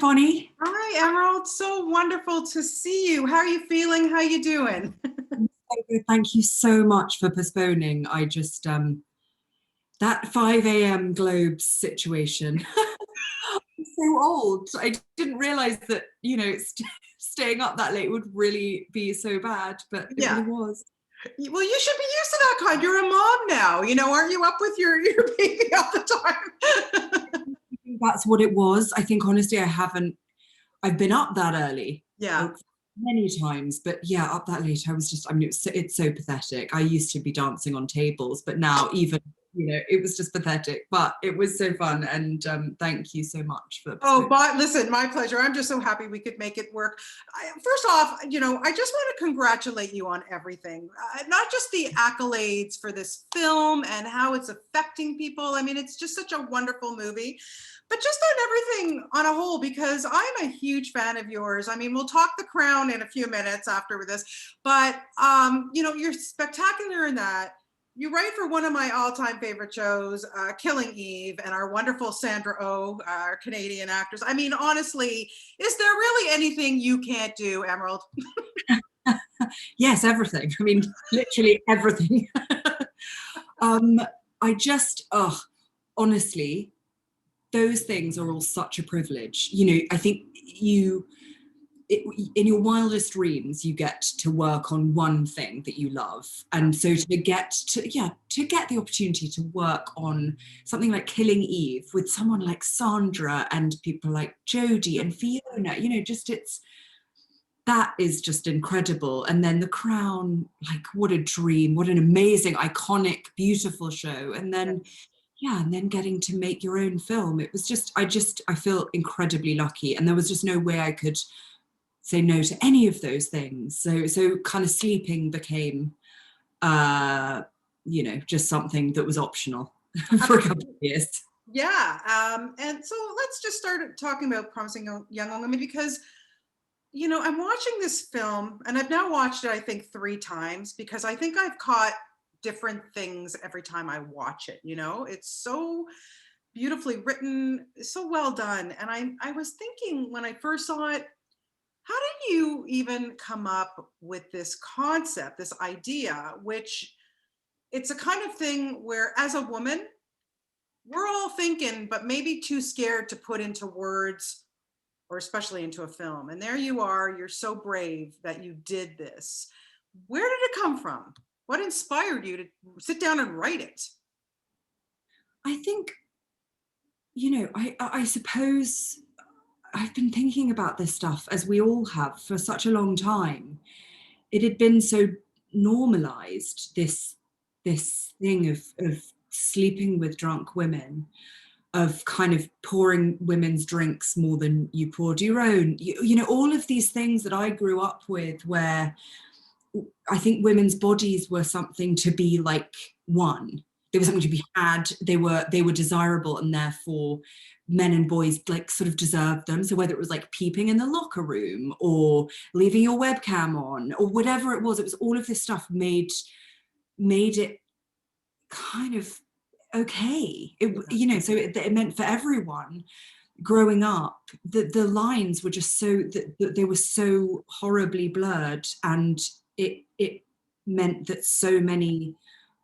Bonnie. Hi, Emerald. So wonderful to see you. How are you feeling? How are you doing? I'm so good. Thank you so much for postponing. I just that 5 a.m. Globes situation. I'm so old. I didn't realize that, staying up that late would really be so bad, but it Yeah. really was. Well, you should be used to that kind. You're a mom now. Aren't you up with your baby all the time? That's what it was. I think honestly, I've been up that early. Yeah. Many times, but yeah, up that late, it's so pathetic. I used to be dancing on tables, but now even, it was just pathetic, but it was so fun. And thank you so much for. Oh, but listen, my pleasure. I'm just so happy we could make it work. First off, I just want to congratulate you on everything, not just the accolades for this film and how it's affecting people. I mean, it's just such a wonderful movie, but just on everything on a whole, because I'm a huge fan of yours. I mean, we'll talk The Crown in a few minutes after this, but you're spectacular in that. You write for one of my all-time favorite shows, Killing Eve, and our wonderful Sandra Oh, our Canadian actors. I mean, honestly, is there really anything you can't do, Emerald? Yes, everything. I mean, literally everything. I just, honestly, those things are all such a privilege. I think in your wildest dreams, you get to work on one thing that you love. And so to get the opportunity to work on something like Killing Eve with someone like Sandra and people like Jodie and Fiona, that is just incredible. And then The Crown, like, what a dream, what an amazing, iconic, beautiful show. And then getting to make your own film. It was just, I feel incredibly lucky. And there was just no way I could say no to any of those things. So kind of sleeping became, just something that was optional for a couple of years. Yeah. And so let's just start talking about Promising Young Woman, because I'm watching this film, and I've now watched it, I think, 3 times, because I think I've caught different things every time I watch it. It's so beautifully written, so well done. And I was thinking when I first saw it, how did you even come up with this concept, this idea, which it's a kind of thing where as a woman, we're all thinking, but maybe too scared to put into words, or especially into a film. And there you are, you're so brave that you did this. Where did it come from? What inspired you to sit down and write it? I think, I suppose I've been thinking about this stuff, as we all have, for such a long time. It had been so normalized, this thing of sleeping with drunk women, of kind of pouring women's drinks more than you poured your own. All of these things that I grew up with, where I think women's bodies were something to be like one. They were something to be had. They were desirable, and therefore men and boys like sort of deserved them. So whether it was like peeping in the locker room or leaving your webcam on or whatever it was all of this stuff made it kind of okay. So it meant for everyone growing up, the lines were just so that they were so horribly blurred, and it meant that so many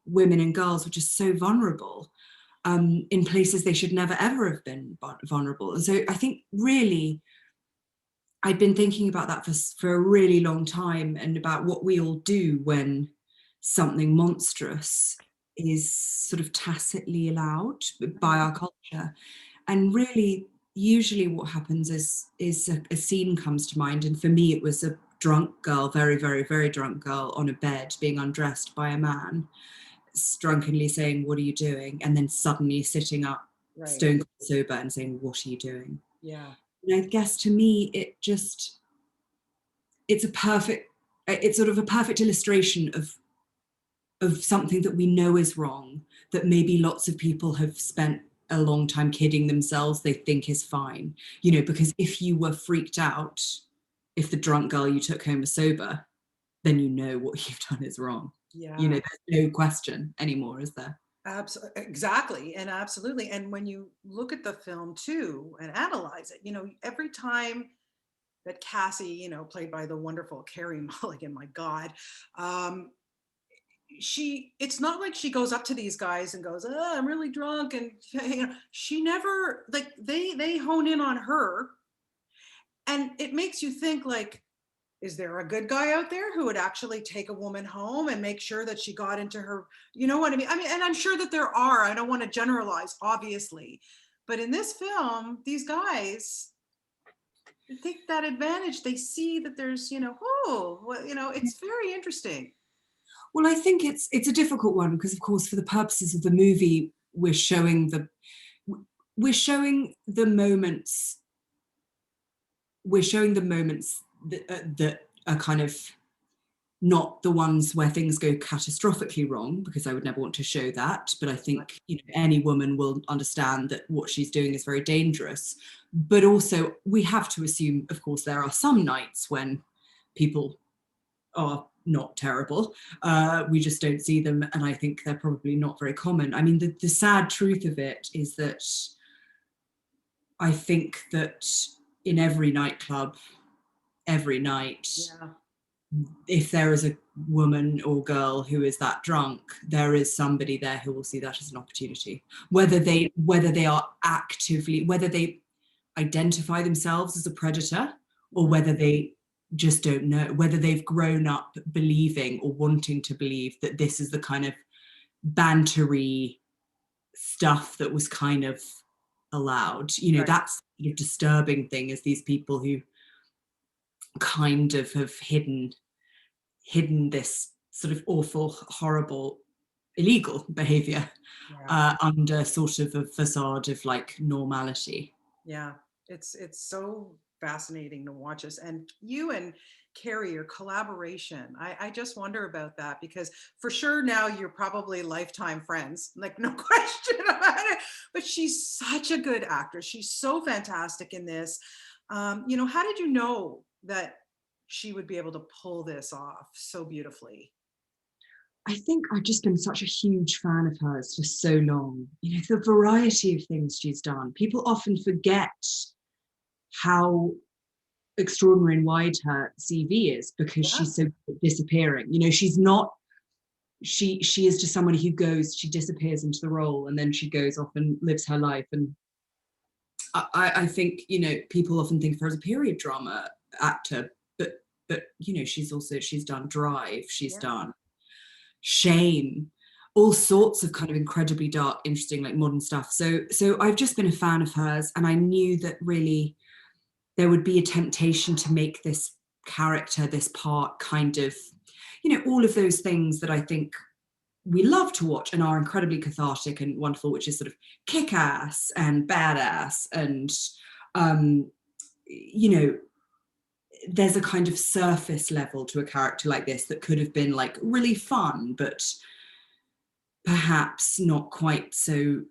women and girls were just so vulnerable in places they should never ever have been vulnerable. And so I think really I'd been thinking about that for a really long time, and about what we all do when something monstrous is sort of tacitly allowed by our culture. And really, usually what happens is a scene comes to mind. And for me, it was a drunk girl, very, very, very drunk girl on a bed being undressed by a man, drunkenly saying, "What are you doing?" And then suddenly sitting up, right, stone cold sober, and saying, "What are you doing?" Yeah. And I guess to me, it's sort of a perfect illustration of something that we know is wrong, that maybe lots of people have spent a long time kidding themselves they think is fine. Because if you were freaked out, if the drunk girl you took home was sober, then what you've done is wrong. Yeah. There's no question anymore, is there? Exactly, and absolutely. And when you look at the film too and analyze it, every time that Cassie, played by the wonderful Carey Mulligan, my God, um, it's not like she goes up to these guys and goes, oh, I'm really drunk. And, she never, like, they hone in on her. And it makes you think, like, is there a good guy out there who would actually take a woman home and make sure that she got into her, you know what I mean? And I'm sure that there are. I don't want to generalize, obviously. But in this film, these guys, they take that advantage. They see that there's, oh, well, it's very interesting. Well, I think it's a difficult one because, of course, for the purposes of the movie, we're showing the moments we're showing the moments that are kind of not the ones where things go catastrophically wrong, because I would never want to show that. But I think any woman will understand that what she's doing is very dangerous. But also, we have to assume, of course, there are some nights when people are not terrible. We just don't see them, and I think they're probably not very common. I mean, the sad truth of it is that I think that in every nightclub, every night, Yeah. if there is a woman or girl who is that drunk, there is somebody there who will see that as an opportunity. Whether they are actively, whether they identify themselves as a predator, or whether they just don't know, whether they've grown up believing or wanting to believe that this is the kind of bantery stuff that was kind of allowed. Right. That's the disturbing thing, is these people who kind of have hidden this sort of awful, horrible, illegal behavior Yeah. under sort of a facade of like normality. Yeah. It's so fascinating to watch this. And you and Carrie, your collaboration, I just wonder about that, because for sure now you're probably lifetime friends, like, no question about it. But she's such a good actress. She's so fantastic in this. How did you know that she would be able to pull this off so beautifully? I think I've just been such a huge fan of hers for so long. The variety of things she's done. People often forget how extraordinary and wide her CV is, because Yeah. she's so good at disappearing. She's not, she is just somebody who goes, she disappears into the role and then she goes off and lives her life. And I think, people often think of her as a period drama actor, but she's done Drive, she's Yeah. done Shame, all sorts of kind of incredibly dark, interesting, like modern stuff. So I've just been a fan of hers, and I knew that really there would be a temptation to make this character, this part, kind of, all of those things that I think we love to watch and are incredibly cathartic and wonderful, which is sort of kick-ass and badass, and um, there's a kind of surface level to a character like this that could have been like really fun, but perhaps not quite so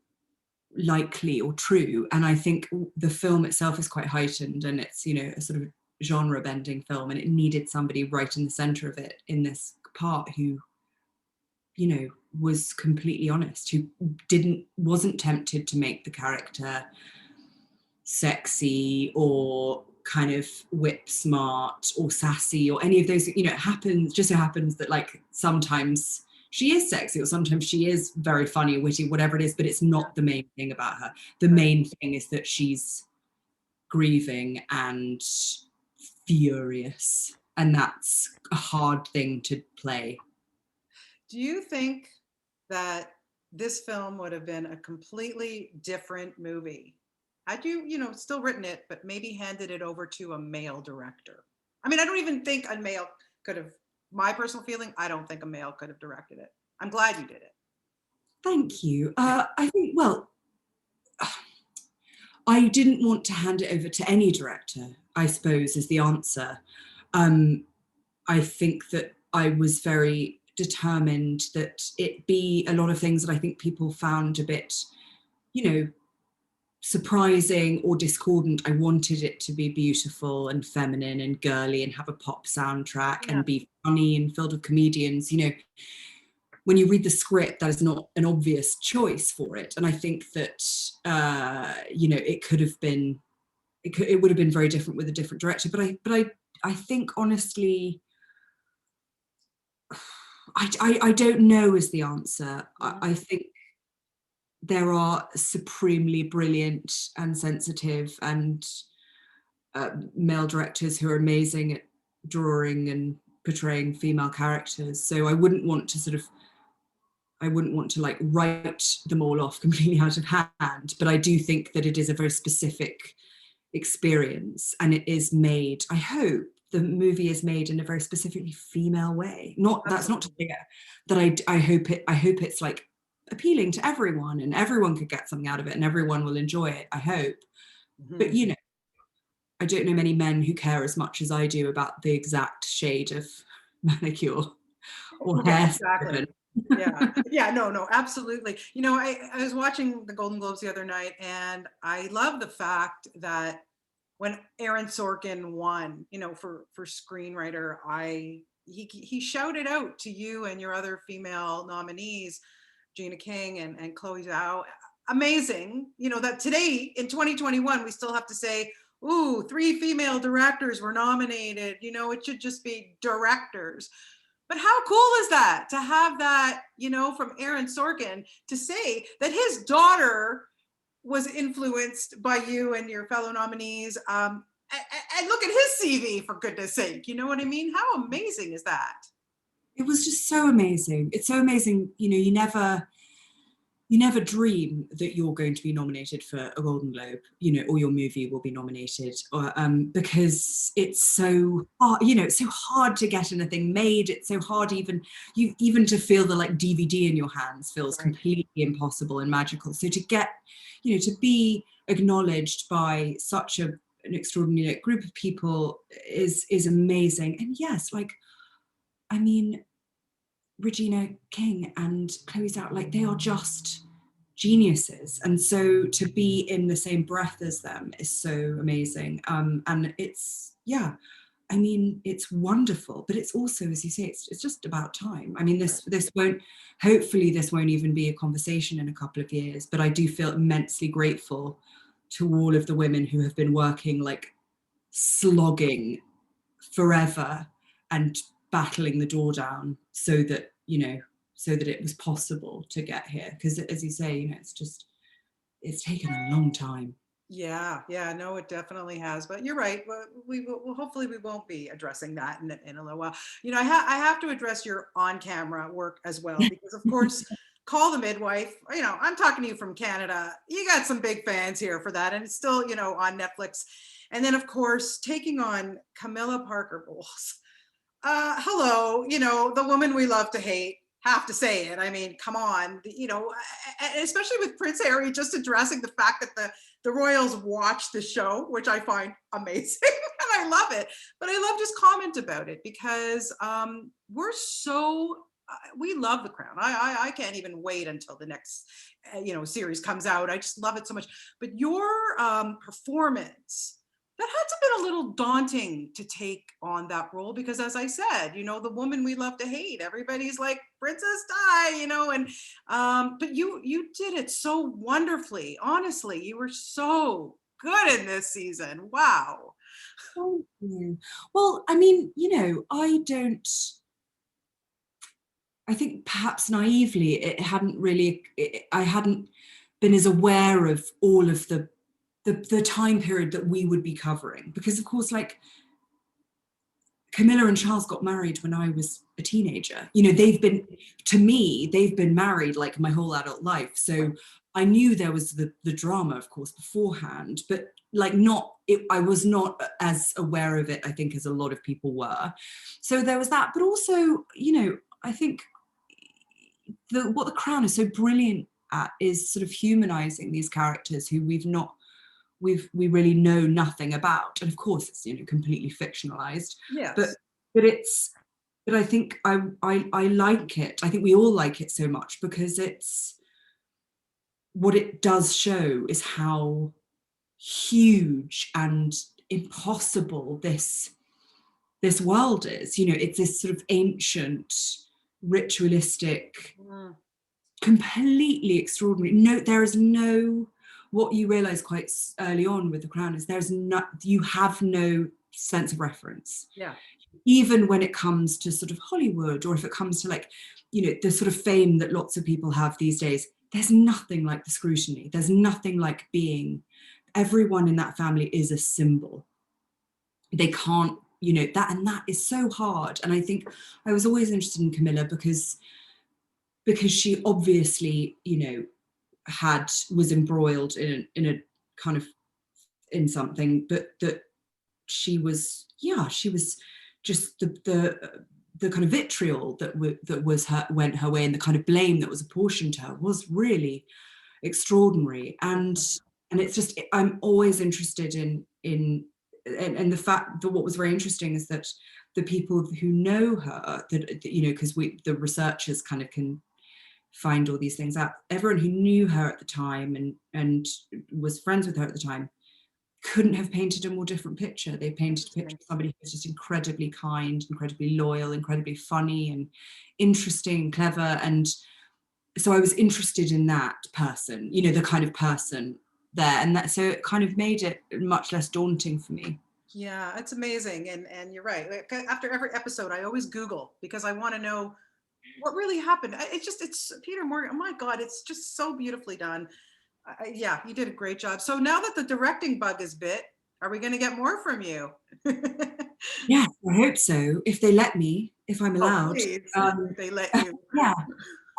likely or true. And I think the film itself is quite heightened, and it's, a sort of genre bending film, and it needed somebody right in the center of it in this part who, was completely honest, who wasn't tempted to make the character sexy or kind of whip smart or sassy or any of those. It just so happens that like sometimes she is sexy or sometimes she is very funny or witty, whatever it is, but it's not the main thing about her. The main thing is that she's grieving and furious, and that's a hard thing to play. Do you think that this film would have been a completely different movie had you, still written it, but maybe handed it over to a male director? I mean, I don't even think a male could have, my personal feeling, I don't think a male could have directed it. I'm glad you did it. Thank you. I think, well, I didn't want to hand it over to any director, I suppose, is the answer. I think that I was very determined that it be a lot of things that I think people found a bit, surprising or discordant. I wanted it to be beautiful and feminine and girly and have a pop soundtrack and be funny and filled with comedians. when you read the script, that is not an obvious choice for it. And I think that, you know, it could have been, it would have been very different with a different director. But I think honestly, I don't know is the answer. I think there are supremely brilliant and sensitive and male directors who are amazing at drawing and portraying female characters. So I wouldn't want to like write them all off completely out of hand, but I do think that it is a very specific experience, and it is made, I hope the movie is made in a very specifically female way. That's not to say that I hope it's like appealing to everyone and everyone could get something out of it and everyone will enjoy it, I hope. But you know, I don't know many men who care as much as I do about the exact shade of manicure or hair. Exactly. No, absolutely. You know, I was watching the Golden Globes the other night, and I love the fact that when Aaron Sorkin won, you know, for screenwriter, he shouted out to you and your other female nominees, Gina King and Chloe Zhao. Amazing, you know, that today in 2021 we still have to say, ooh, 3 female directors were nominated. You know, it should just be directors. But how cool is that to have that, you know, from Aaron Sorkin to say that his daughter was influenced by you and your fellow nominees. And look at his CV, for goodness sake. You know what I mean? How amazing is that? It was just so amazing. It's so amazing. You know, you never dream that you're going to be nominated for a Golden Globe, you know, or your movie will be nominated, or, because it's so hard, you know, it's so hard to get anything made. It's so hard even to feel the like DVD in your hands feels completely impossible and magical. So to get, you know, to be acknowledged by such an extraordinary group of people is amazing. And yes, like, I mean, Regina King and Chloe Zhao, like they are just geniuses, and so to be in the same breath as them is so amazing. And it's, yeah, I mean, it's wonderful, but it's also, as you say, it's just about time. I mean, this won't, hopefully this won't even be a conversation in a couple of years, but I do feel immensely grateful to all of the women who have been working, like slogging forever and battling the door down so that, you know, so that it was possible to get here. Because as you say, you know, it's taken a long time. Yeah, no, it definitely has. But you're right. We will, hopefully we won't be addressing that in a little while. You know, I have to address your on-camera work as well, because of course, Call the Midwife, you know, I'm talking to you from Canada. You got some big fans here for that. And it's still, you know, on Netflix. And then of course, taking on Camilla Parker Bowles. Hello, you know, the woman we love to hate. Have to say it. I mean, come on, you know, especially with Prince Harry just addressing the fact that the royals watch the show, which I find amazing and I love it. But I love just comment about it because we're so we love The Crown. I can't even wait until the next you know, series comes out. I just love it so much. But your performance, that had to have been a little daunting to take on that role, because as I said, you know, the woman we love to hate, everybody's like, Princess Di, you know, and but you did it so wonderfully. Honestly, you were so good in this season. Wow. Thank you. Well, I mean, you know, I think perhaps naively, I hadn't been as aware of all of the time period that we would be covering, because of course, like, Camilla and Charles got married when I was a teenager. You know, they've been married like my whole adult life. So I knew there was the drama, of course, beforehand, but like I was not as aware of it, I think, as a lot of people were. So there was that, but also, you know, I think what The Crown is so brilliant at is sort of humanizing these characters who we really know nothing about, and of course it's, you know, completely fictionalized. Yes. But I think I like it. I think we all like it so much because it's what it does show is how huge and impossible this world is. You know, it's this sort of ancient ritualistic, Mm. completely extraordinary. No, there is no, what you realize quite early on with The Crown is there's no, you have no sense of reference. Yeah. Even when it comes to sort of Hollywood, or if it comes to like, you know, the sort of fame that lots of people have these days, there's nothing like the scrutiny. There's nothing like being, everyone in that family is a symbol. They can't, you know, that, and that is so hard. And I think I was always interested in Camilla because she obviously, you know, was embroiled in a kind of, in something, but that she was, yeah, she was just the kind of vitriol that was her, went her way, and the kind of blame that was apportioned to her was really extraordinary. And it's just, I'm always interested and the fact that what was very interesting is that the people who know her, that you know, because the researchers kind of can find all these things out, everyone who knew her at the time and was friends with her at the time couldn't have painted a more different picture. They painted a picture of somebody who's just incredibly kind, incredibly loyal, incredibly funny and interesting and clever. And so I was interested in that person, you know, the kind of person there. And that, so it kind of made it much less daunting for me. Yeah, it's amazing. And you're right. After every episode, I always Google because I want to know what really happened. It's Peter Morgan. Oh my God, it's just so beautifully done. Yeah, you did a great job. So now that the directing bug is bit, are we going to get more from you? Yeah, I hope so. If they let me, if I'm Oh, allowed. please, if they let you. Yeah,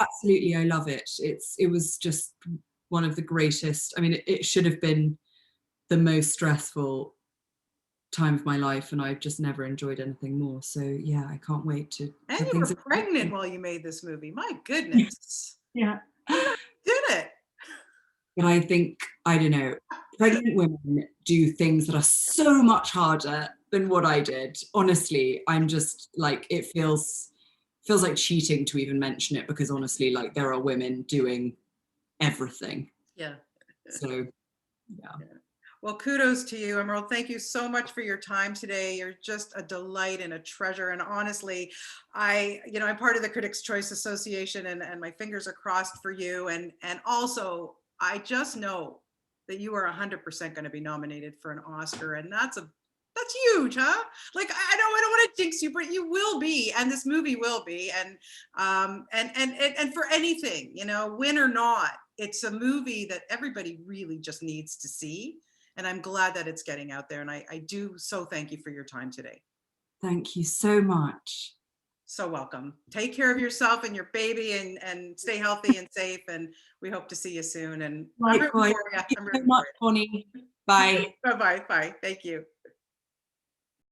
absolutely. I love it. It was just one of the greatest. I mean, it should have been the most stressful time of my life, and I've just never enjoyed anything more. So yeah, I can't wait to And have you things. were pregnant while you made this movie. My goodness. Yeah. I don't know how you did it. But I think, I don't know, pregnant women do things that are so much harder than what I did. Honestly, I'm just like, it feels like cheating to even mention it, because honestly, like, there are women doing everything. Yeah. So yeah. Well, kudos to you, Emerald. Thank you so much for your time today. You're just a delight and a treasure. And honestly, I'm part of the Critics' Choice Association, and my fingers are crossed for you. And also, I just know that you are 100% going to be nominated for an Oscar, and that's huge, huh? Like, I don't want to jinx you, but you will be, and this movie will be, and for anything, you know, win or not, it's a movie that everybody really just needs to see. And I'm glad that it's getting out there. And I do so thank you for your time today. Thank you so much. So welcome. Take care of yourself and your baby, and stay healthy and safe. And we hope to see you soon. And Likewise. I'm rooting Thank you for so you. much, Bonnie. Bye. Bye-bye. Bye. Thank you.